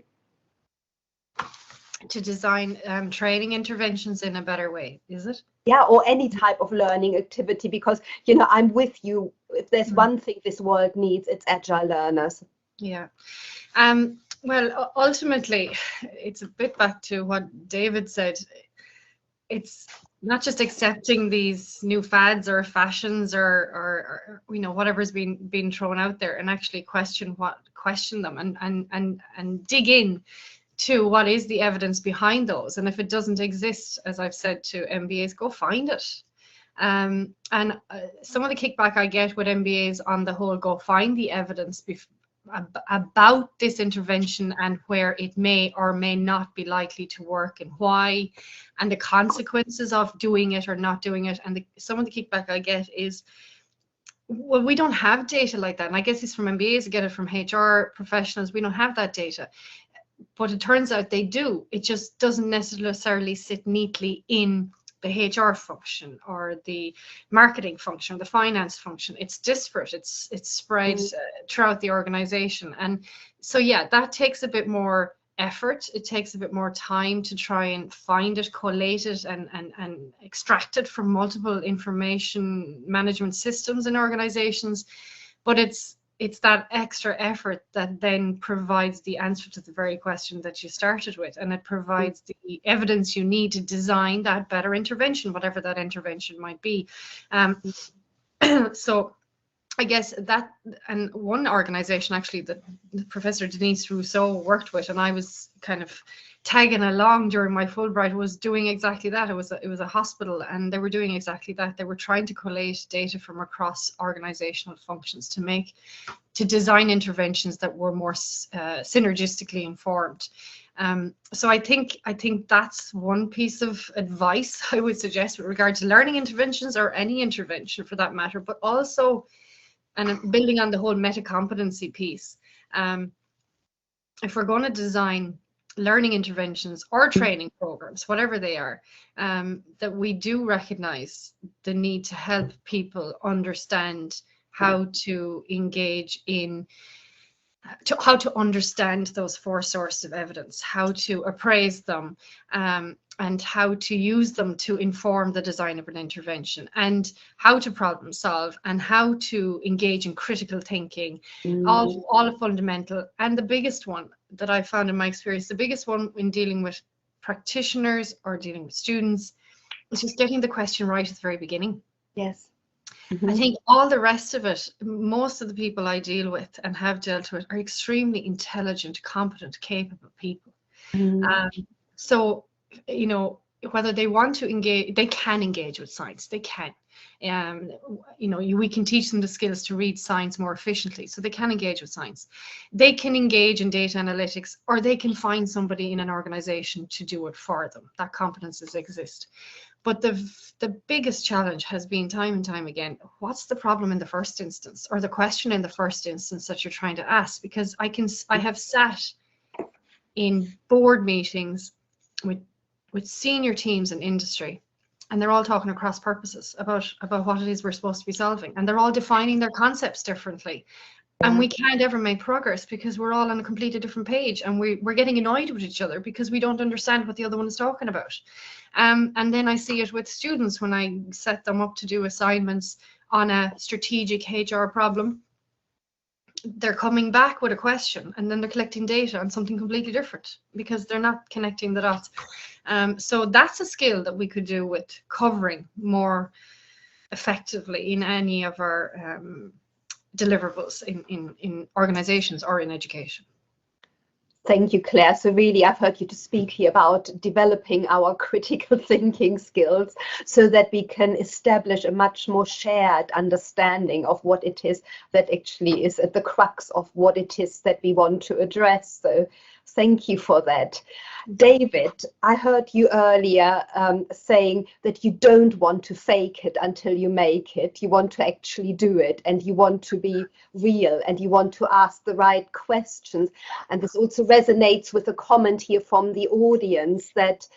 To design training interventions in a better way, is it? Yeah, or any type of learning activity, because, you know, I'm with you. If there's one thing this world needs, it's agile learners. Yeah. Well, ultimately, it's a bit back to what David said. It's not just accepting these new fads or fashions or you know, whatever's been thrown out there, and actually question them and dig in to what is the evidence behind those. And if it doesn't exist, as I've said to MBAs, go find it. And some of the kickback I get with MBAs on the whole, go find the evidence about this intervention and where it may or may not be likely to work and why, and the consequences of doing it or not doing it. And some of the kickback I get is, well, we don't have data like that. And I guess it's from MBAs, I get it from HR professionals. We don't have that data. But it turns out they do. It just doesn't necessarily sit neatly in the HR function or the marketing function or the finance function. It's disparate. It's spread throughout the organization. And so, yeah, that takes a bit more effort. It takes a bit more time to try and find it, collate it, and extract it from multiple information management systems in organizations. But it's that extra effort that then provides the answer to the very question that you started with, and it provides the evidence you need to design that better intervention, whatever that intervention might be. So I guess that, and one organization actually that Professor Denise Rousseau worked with, and I was kind of tagging along during my Fulbright, was doing exactly that. It was a hospital, and they were doing exactly that. They were trying to collate data from across organizational functions to design interventions that were more synergistically informed. So I think that's one piece of advice I would suggest with regard to learning interventions, or any intervention for that matter, but also, and building on the whole meta competency piece, if we're going to design learning interventions or training programs, whatever they are, that we do recognize the need to help people understand how to engage in, how to understand those four sources of evidence, how to appraise them, and how to use them to inform the design of an intervention, and how to problem solve, and how to engage in critical thinking, all fundamental. And the biggest one that I found in my experience, the biggest one in dealing with practitioners or dealing with students, is just getting the question right at the very beginning. Yes. I think all the rest of it, most of the people I deal with and have dealt with are extremely intelligent, competent, capable people. So, you know, whether they want to engage, they can engage with science, they can. You know, we can teach them the skills to read science more efficiently, so they can engage with science. They can engage in data analytics, or they can find somebody in an organization to do it for them. That competences exist. But the biggest challenge has been, time and time again, what's the problem in the first instance, or the question in the first instance that you're trying to ask? Because I have sat in board meetings with senior teams in industry, and they're all talking across purposes about what it is we're supposed to be solving, and they're all defining their concepts differently. And we can't ever make progress because we're all on a completely different page, and we're getting annoyed with each other because we don't understand what the other one is talking about. And then I see it with students when I set them up to do assignments on a strategic HR problem. They're coming back with a question, and then they're collecting data on something completely different because they're not connecting the dots. So that's a skill that we could do with covering more effectively in any of our deliverables in organizations or in education. Thank you, Claire. So really, I've heard you to speak here about developing our critical thinking skills so that we can establish a much more shared understanding of what it is that actually is at the crux of what it is that we want to address. So thank you for that. David, I heard you earlier saying that you don't want to fake it until you make it. You want to actually do it, and you want to be real, and you want to ask the right questions. And this also resonates with a comment here from the audience that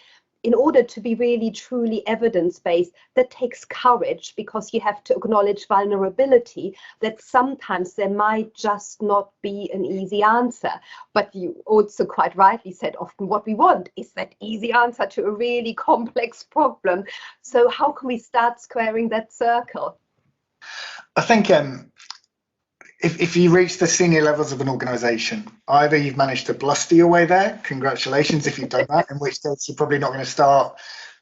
in order to be really truly evidence-based, that takes courage, because you have to acknowledge vulnerability, that sometimes there might just not be an easy answer. But you also quite rightly said often what we want is that easy answer to a really complex problem. So how can we start squaring that circle? I think if you reach the senior levels of an organisation, either you've managed to bluster your way there, congratulations if you've done that, in which case you're probably not going to start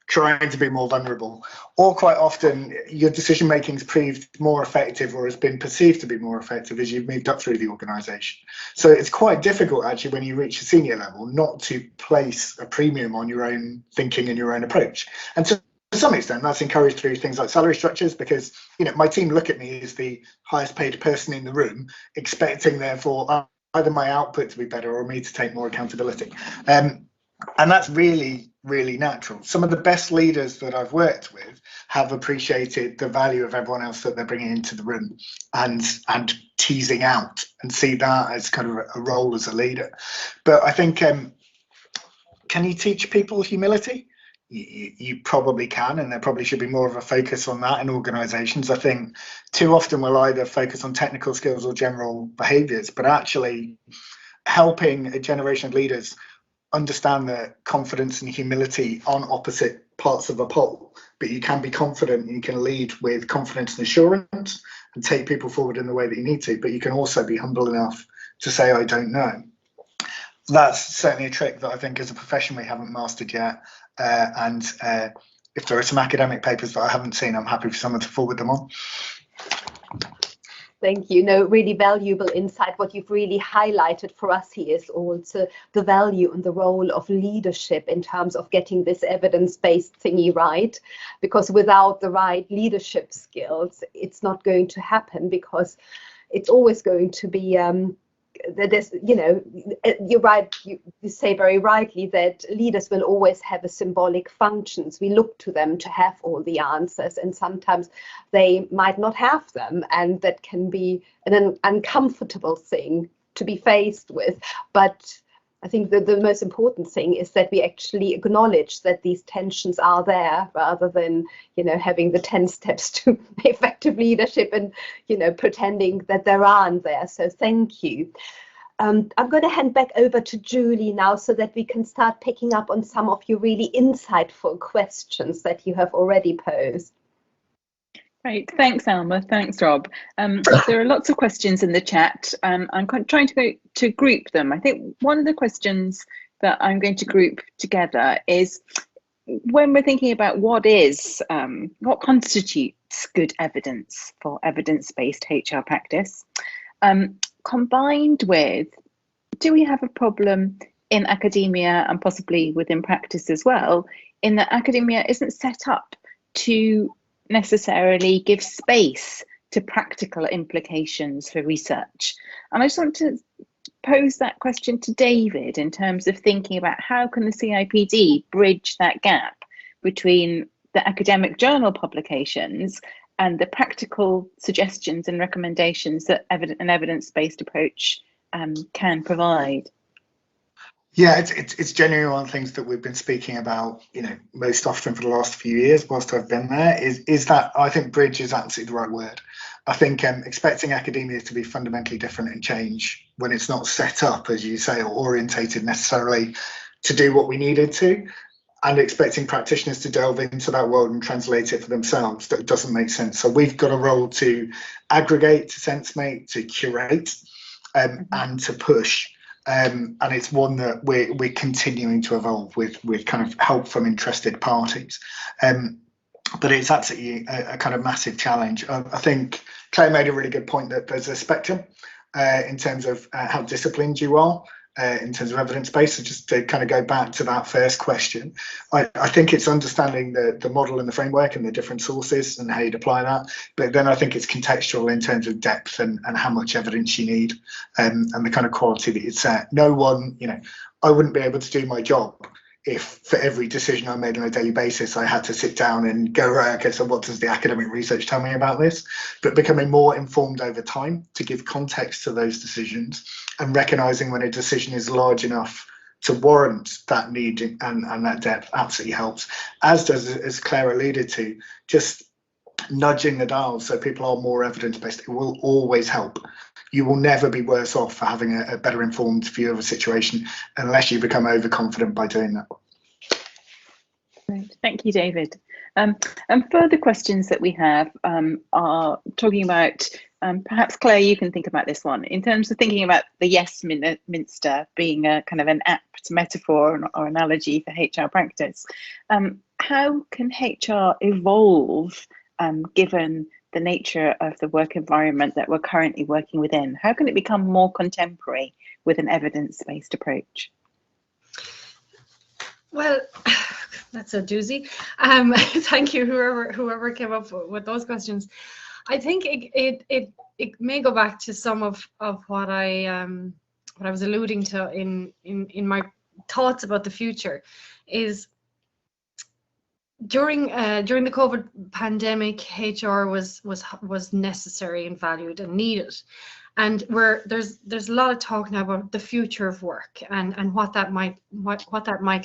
trying to be more vulnerable, or quite often your decision making's proved more effective or has been perceived to be more effective as you've moved up through the organisation. So it's quite difficult actually when you reach a senior level not to place a premium on your own thinking and your own approach. And so to some extent, that's encouraged through things like salary structures, because my team look at me as the highest paid person in the room, expecting therefore either my output to be better or me to take more accountability. And that's really, really natural. Some of the best leaders that I've worked with have appreciated the value of everyone else that they're bringing into the room and teasing out, and see that as kind of a role as a leader. But I think, can you teach people humility? You probably can, and there probably should be more of a focus on that in organisations. I think too often we'll either focus on technical skills or general behaviours, but actually helping a generation of leaders understand that confidence and humility aren't opposite parts of a pole, but you can be confident and you can lead with confidence and assurance and take people forward in the way that you need to, but you can also be humble enough to say, I don't know. That's certainly a trick that I think as a profession we haven't mastered yet. And if there are some academic papers that I haven't seen, I'm happy for someone to forward them on. Thank you. No, really valuable insight. What you've really highlighted for us here is also the value and the role of leadership in terms of getting this evidence-based thingy right, because without the right leadership skills, it's not going to happen, because it's always going to be there's, you're right, you say very rightly that leaders will always have a symbolic functions. We look to them to have all the answers, and sometimes they might not have them, and that can be an uncomfortable thing to be faced with. But I think that the most important thing is that we actually acknowledge that these tensions are there, rather than, having the 10 steps to effective leadership and, pretending that there aren't there. So thank you. I'm going to hand back over to Julie now so that we can start picking up on some of your really insightful questions that you have already posed. Great, thanks Almuth, thanks Rob. There are lots of questions in the chat. I'm trying to group them. I think one of the questions that I'm going to group together is, when we're thinking about what constitutes good evidence for evidence-based HR practice, combined with, do we have a problem in academia and possibly within practice as well, in that academia isn't set up to necessarily give space to practical implications for research? And I just want to pose that question to David in terms of thinking about how can the CIPD bridge that gap between the academic journal publications and the practical suggestions and recommendations that an evidence-based approach can provide. Yeah, it's genuinely one of the things that we've been speaking about, most often for the last few years whilst I've been there, is that I think bridge is absolutely the right word. I think expecting academia to be fundamentally different and change when it's not set up, as you say, or orientated necessarily to do what we needed to, and expecting practitioners to delve into that world and translate it for themselves, that doesn't make sense. So we've got a role to aggregate, to sense-make, to curate, and to push. And it's one that we're continuing to evolve with kind of help from interested parties. But it's absolutely a kind of massive challenge. I think Claire made a really good point that there's a spectrum in terms of how disciplined you are in terms of evidence base. So just to kind of go back to that first question, I think it's understanding the model and the framework and the different sources and how you'd apply that. But then I think it's contextual in terms of depth and how much evidence you need and the kind of quality that you'd set. No one, I wouldn't be able to do my job if for every decision I made on a daily basis, I had to sit down and go, right, okay, so what does the academic research tell me about this? But becoming more informed over time to give context to those decisions and recognizing when a decision is large enough to warrant that need and that depth absolutely helps. As does, as Claire alluded to, just nudging the dial so people are more evidence-based. It will always help. You will never be worse off for having a better informed view of a situation unless you become overconfident by doing that. Great. Thank you, David. And further questions that we have are talking about, perhaps Claire, you can think about this one, in terms of thinking about the Yes Minster being a kind of an apt metaphor or analogy for HR practice. How can HR evolve given the nature of the work environment that we're currently working within? How can it become more contemporary with an evidence-based approach? Well, that's a doozy. Thank you, whoever came up with those questions. I think it may go back to some of what I was alluding to in my thoughts about the future. Is during the COVID pandemic, HR was necessary and valued and needed, and there's a lot of talk now about the future of work and what that might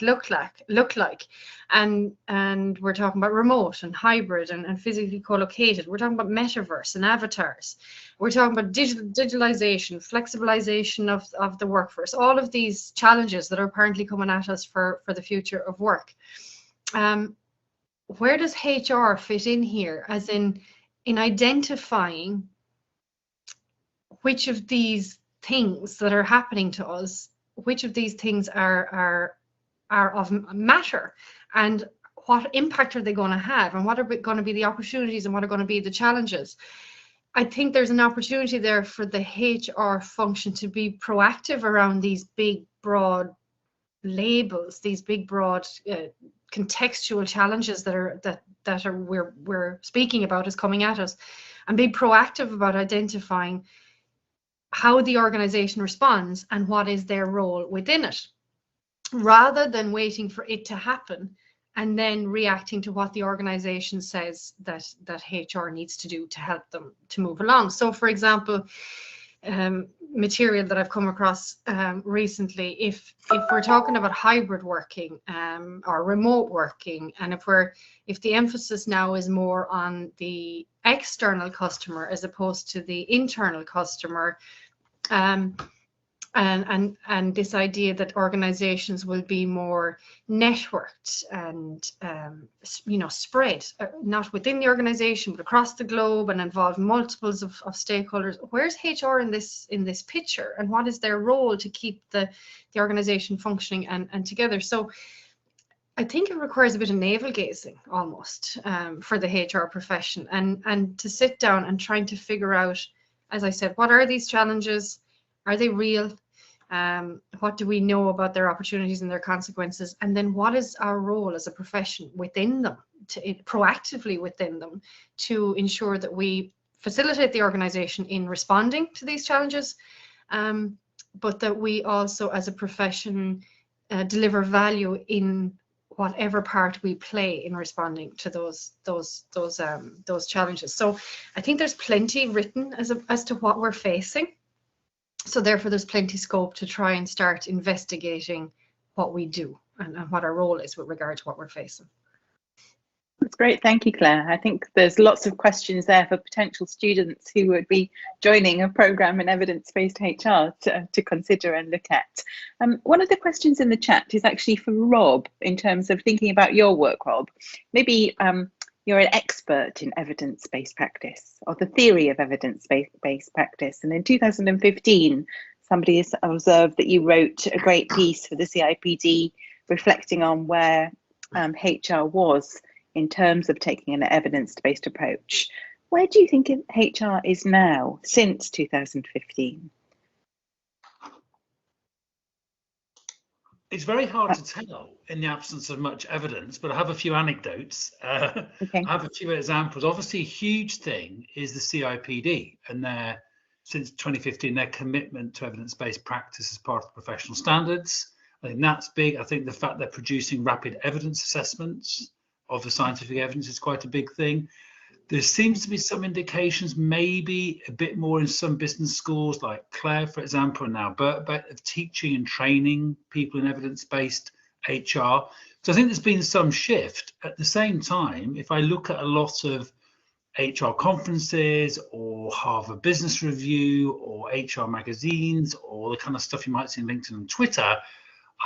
look like, and we're talking about remote and hybrid and physically co-located. We're talking about metaverse and avatars. We're talking about digitalization, flexibilization of the workforce. All of these challenges that are apparently coming at us for the future of work. Where does HR fit in here, as in identifying which of these things that are happening to us, which of these things are of matter, and what impact are they going to have, and what are going to be the opportunities and what are going to be the challenges? I think there's an opportunity there for the HR function to be proactive around these big, broad labels, these big, broad contextual challenges that we're speaking about is coming at us, and be proactive about identifying how the organization responds and what is their role within it, rather than waiting for it to happen and then reacting to what the organization says that HR needs to do to help them to move along. So, for example, material that I've come across recently, if we're talking about hybrid working or remote working, and if the emphasis now is more on the external customer as opposed to the internal customer, and this idea that organizations will be more networked and spread, not within the organization but across the globe, and involve multiples of stakeholders. Where's HR in this picture, and what is their role to keep the organization functioning and together? So I think it requires a bit of navel gazing almost for the HR profession, and to sit down and trying to figure out, as I said, what are these challenges? Are they real? What do we know about their opportunities and their consequences? And then what is our role as a profession within them, proactively within them, to ensure that we facilitate the organization in responding to these challenges, but that we also as a profession deliver value in whatever part we play in responding to those challenges. So I think there's plenty written as to what we're facing. So therefore, there's plenty scope to try and start investigating what we do and what our role is with regard to what we're facing. That's great. Thank you, Claire. I think there's lots of questions there for potential students who would be joining a programme in evidence-based HR to consider and look at. One of the questions in the chat is actually for Rob, in terms of thinking about your work, Rob. Maybe you're an expert in evidence-based practice, or the theory of evidence-based practice. And in 2015, somebody has observed that you wrote a great piece for the CIPD reflecting on where HR was in terms of taking an evidence-based approach. Where do you think HR is now since 2015? It's very hard to tell in the absence of much evidence, but I have a few anecdotes. Okay. I have a few examples. Obviously, a huge thing is the CIPD and since 2015, their commitment to evidence-based practice as part of the professional standards. I think that's big. I think the fact they're producing rapid evidence assessments of the scientific evidence is quite a big thing. There seems to be some indications, maybe a bit more in some business schools like Claire, for example, and now Birkbeck, of teaching and training people in evidence-based HR. So I think there's been some shift. At the same time, if I look at a lot of HR conferences or Harvard Business Review or HR magazines or the kind of stuff you might see on LinkedIn and Twitter,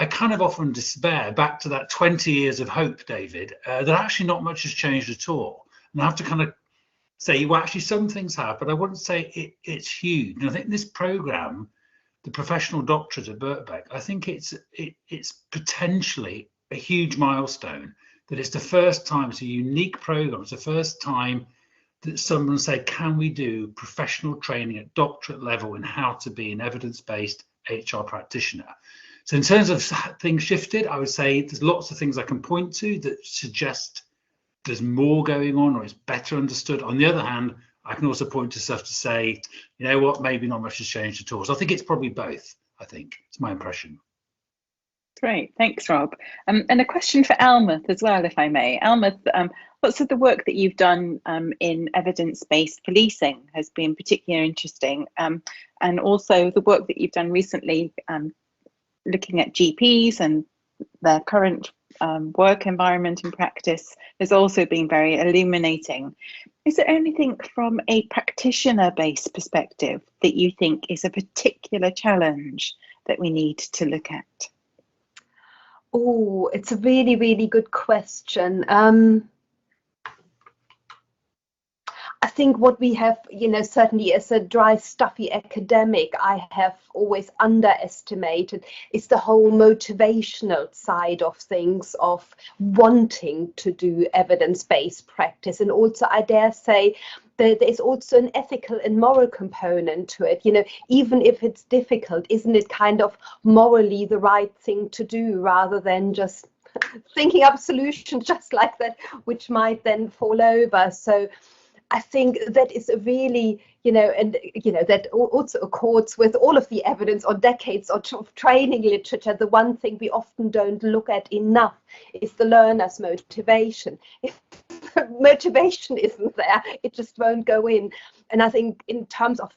I kind of often despair, back to that 20 years of hope, David, that actually not much has changed at all. And I have to kind of say, well, actually some things have, but I wouldn't say it's huge. And I think this programme, the Professional Doctorate at Birkbeck, I think it's potentially a huge milestone, that it's the first time, it's a unique programme, it's the first time that someone said, can we do professional training at doctorate level in how to be an evidence-based HR practitioner? So in terms of things shifted, I would say there's lots of things I can point to that suggest there's more going on or it's better understood. On the other hand, I can also point to stuff to say, you know what, maybe not much has changed at all. So I think it's probably both, I think. It's my impression. Great, thanks, Rob. And a question for Almuth as well, if I may. Almuth, lots of the work that you've done in evidence-based policing has been particularly interesting. And also the work that you've done recently looking at GPs and their current work environment and practice has also been very illuminating. Is there anything from a practitioner-based perspective that you think is a particular challenge that we need to look at? Oh, it's a really, really good question. I think what we have, certainly as a dry, stuffy academic, I have always underestimated is the whole motivational side of things, of wanting to do evidence-based practice. And also, I dare say, there is also an ethical and moral component to it. Even if it's difficult, isn't it kind of morally the right thing to do, rather than just thinking up solutions just like that, which might then fall over? So I think that is a really, that also accords with all of the evidence or decades of training literature. The one thing we often don't look at enough is the learner's motivation. If motivation isn't there, it just won't go in. And I think in terms of,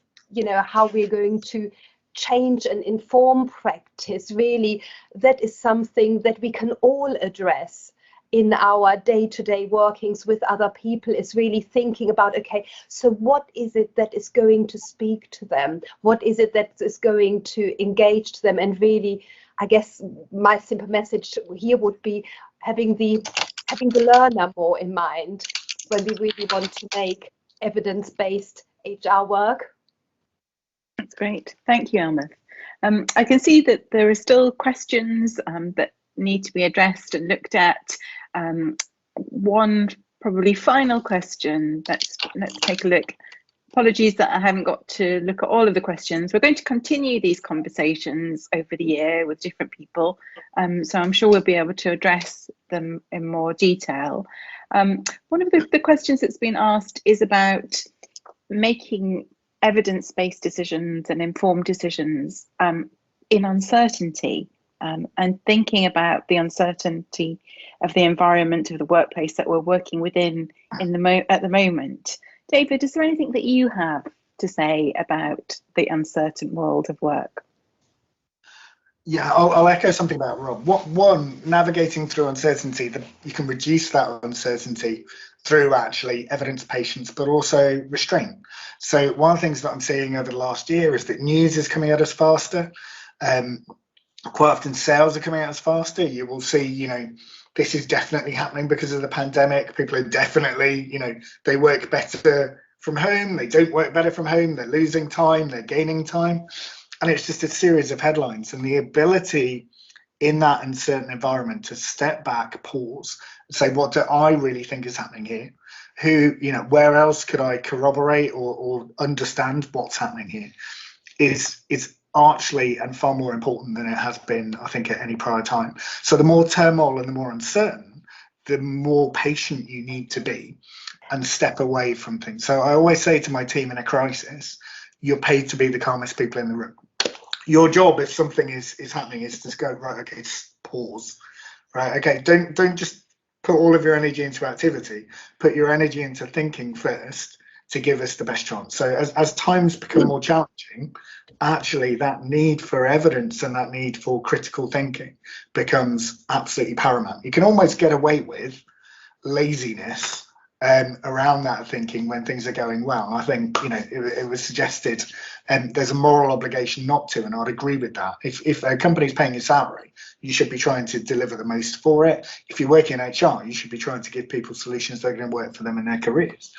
how we're going to change and inform practice, really, that is something that we can all address in our day-to-day workings with other people, is really thinking about, okay, so what is it that is going to speak to them? What is it that is going to engage them? And really, I guess my simple message here would be having the learner more in mind when we really want to make evidence-based HR work. That's great. Thank you, Almuth. I can see that there are still questions that need to be addressed and looked at. One probably final question. Let's take a look. Apologies that I haven't got to look at all of the questions. We're going to continue these conversations over the year with different people, so I'm sure we'll be able to address them in more detail. One of the questions that's been asked is about making evidence-based decisions and informed decisions in uncertainty. And thinking about the uncertainty of the environment of the workplace that we're working within at the moment. David, is there anything that you have to say about the uncertain world of work? Yeah, I'll echo something about Rob. One, navigating through uncertainty, that you can reduce that uncertainty through actually evidence patience, but also restraint. So one of the things that I'm seeing over the last year is that news is coming at us faster. Quite often sales are coming at us faster. You will see, you know, this is definitely happening because of the pandemic. People are definitely, you know, they work better from home. They don't work better from home. They're losing time. They're gaining time. And it's just a series of headlines, and the ability in that uncertain environment to step back, pause, and say, what do I really think is happening here? Who, you know, where else could I corroborate or understand what's happening here? Is archly and far more important than it has been, I think, at any prior time. So the more turmoil and the more uncertain, the more patient you need to be and step away from things. So I always say to my team in a crisis, you're paid to be the calmest people in the room. Your job, if something is happening, is to go, right, okay, pause, right, okay, don't just put all of your energy into activity, put your energy into thinking first to give us the best chance. So as times become more challenging, actually that need for evidence and that need for critical thinking becomes absolutely paramount. You can almost get away with laziness around that thinking when things are going well. I think, you know, it was suggested there's a moral obligation not to, and I'd agree with that. If a company's paying your salary, you should be trying to deliver the most for it. If you're working in HR, you should be trying to give people solutions that are going to work for them in their careers.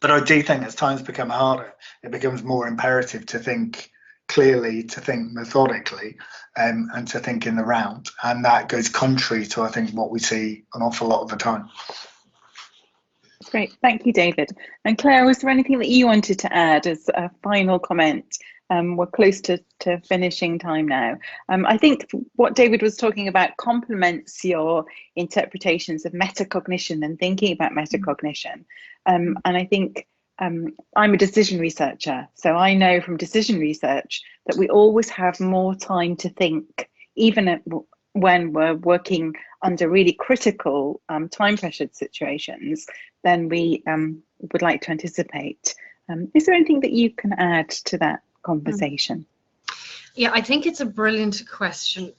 But I do think as times become harder, it becomes more imperative to think clearly, to think methodically, and to think in the round. And that goes contrary to, I think, what we see an awful lot of the time. That's great. Thank you, David. And Claire, was there anything that you wanted to add as a final comment? We're close to finishing time now. I think what David was talking about complements your interpretations of metacognition and thinking about metacognition. And I think I'm a decision researcher, so I know from decision research that we always have more time to think, even when we're working under really critical time pressured situations than we would like to anticipate. Is there anything that you can add to that conversation? Yeah, I think it's a brilliant question.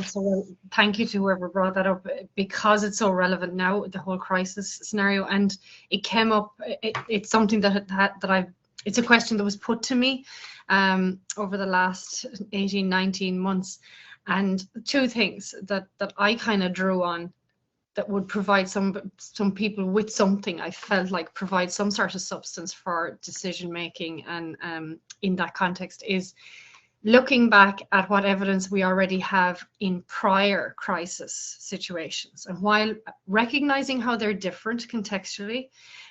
So thank you to whoever brought that up, because it's so relevant now, the whole crisis scenario. And it came up, it's something it's a question that was put to me over the last 18, 19 months. And two things that I kind of drew on that would provide some people with something, I felt like provide some sort of substance for decision making. And in that context is looking back at what evidence we already have in prior crisis situations, and while recognizing how they're different contextually,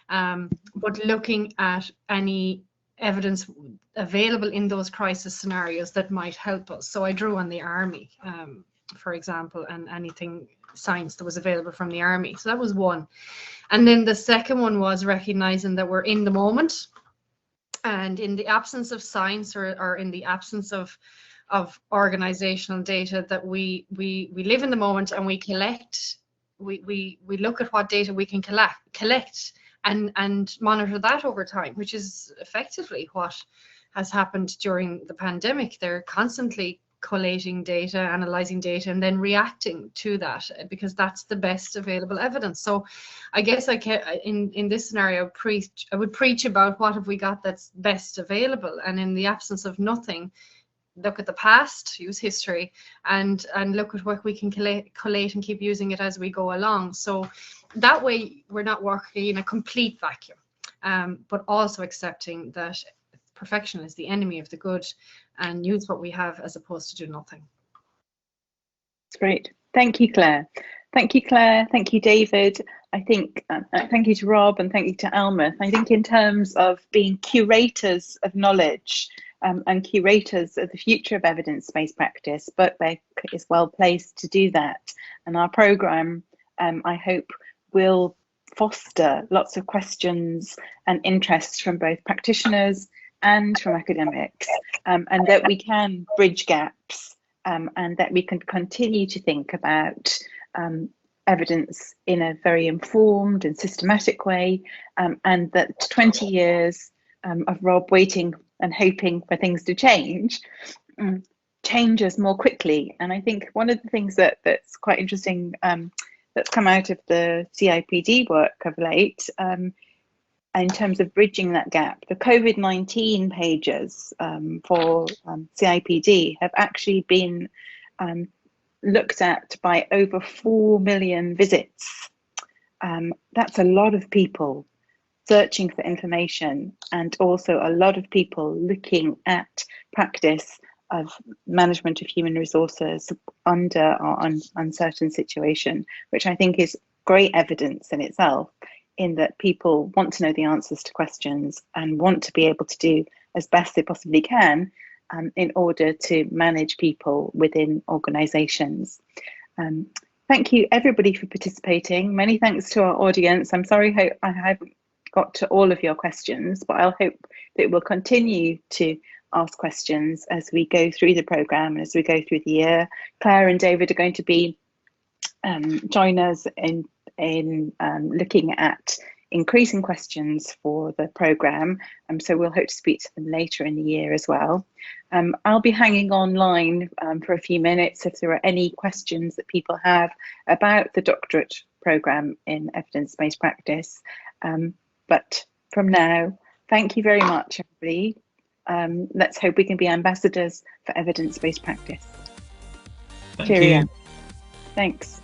but looking at any evidence available in those crisis scenarios that might help us. So I drew on the army, for example, and anything science that was available from the army. So that was one. And then the second one was recognizing that we're in the moment, and in the absence of science or in the absence of organizational data, that we live in the moment and we collect, we look at what data we can collect and monitor that over time, which is effectively what has happened during the pandemic. They're constantly collating data, analyzing data, and then reacting to that, because that's the best available evidence. So I guess in this scenario, I would preach about what have we got that's best available, and in the absence of nothing, look at the past, use history, and look at what we can collate and keep using it as we go along. So that way we're not working in a complete vacuum, but also accepting that perfection is the enemy of the good, and use what we have as opposed to do nothing. That's great. Thank you, Claire. Thank you, Claire. Thank you, David. I think, thank you to Rob, and thank you to Almuth. I think in terms of being curators of knowledge and curators of the future of evidence-based practice, Birkbeck is well placed to do that. And our programme, I hope, will foster lots of questions and interests from both practitioners and from academics, and that we can bridge gaps, and that we can continue to think about evidence in a very informed and systematic way, and that 20 years of Rob waiting and hoping for things to change changes more quickly. And I think one of the things that's quite interesting that's come out of the CIPD work of late, in terms of bridging that gap, the COVID-19 pages for CIPD have actually been looked at by over 4 million visits. That's a lot of people searching for information, and also a lot of people looking at practice of management of human resources under our uncertain situation, which I think is great evidence in itself, in that people want to know the answers to questions and want to be able to do as best they possibly can in order to manage people within organisations. Thank you everybody for participating. Many thanks to our audience. I'm sorry I haven't got to all of your questions, but I'll hope that we'll continue to ask questions as we go through the programme and as we go through the year. Claire and David are going to be join us in looking at increasing questions for the programme, so we'll hope to speak to them later in the year as well. I'll be hanging online for a few minutes if there are any questions that people have about the doctorate programme in evidence-based practice. But from now, thank you very much, everybody. Let's hope we can be ambassadors for evidence-based practice. Thank Cheerio. you. Thanks.